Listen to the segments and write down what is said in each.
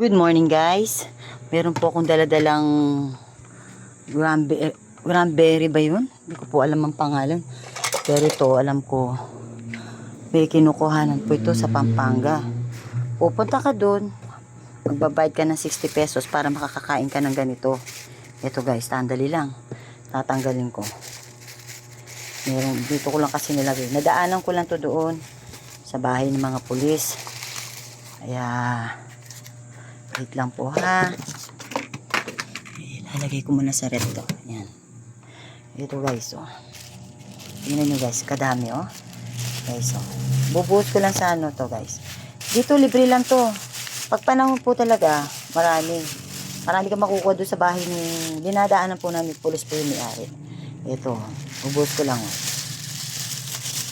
Good morning guys. Meron po akong daladalang cranberry ba yun? Hindi ko po alam ang pangalan. Pero ito alam ko. May kinukuhanan po ito sa Pampanga. Pupunta ka doon. Magbabayad ka ng 60 pesos para makakakain ka ng ganito. Ito guys, sandali lang. Tatanggalin ko. Meron, dito ko lang kasi nilagay. Nadaanan ko lang to doon sa bahay ng mga pulis. Kaya wait lang po ha. Lalagay ko muna sa red to. Ayan. Ito guys oh. Tingnan nyo guys. Kadami oh. Guys oh. Bubuhos ko lang sa ano to guys. Dito libre lang to. Pag panahon po talaga marami. Marami ka makukuha doon sa bahay ni dinadaanan po namin. Pulis po yung may-ari. Ito. Bubuhos ko lang oh.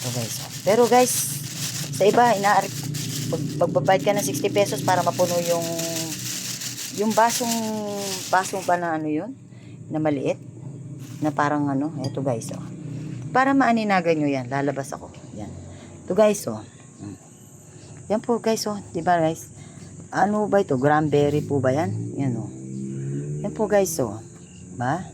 Ito guys oh. Pero guys sa iba magbabayad ka ng 60 pesos para mapuno yung basong ba na ano yun na maliit na parang ano, eto guys oh. Para maaninagan nyo yan, lalabas ako yan, ito guys oh. Yan po guys oh, diba guys, ano ba ito, cranberry po ba yan, yan oh. Yan po guys oh, ba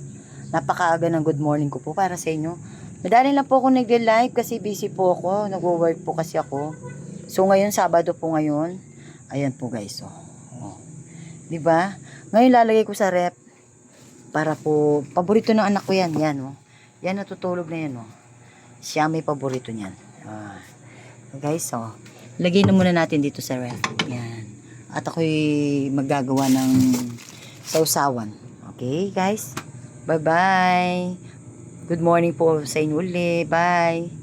napakaaga ng good morning ko po para sa inyo. Madali lang po ako nag-live kasi busy po ako, nag-work po kasi ako. So ngayon Sabado po ngayon. Ayan po guys oh. Oh. 'Di ba? Ngayon lalagay ko sa rep para po paborito ng anak ko 'yan, yan oh. Yan natutulog na 'yan oh. Siya may paborito niyan. Guys oh. Lagay na muna natin dito sa rep. Yan. At ako'y maggagawa ng sausawan. Okay, guys? Bye-bye. Good morning po sa inyo ulit. Bye.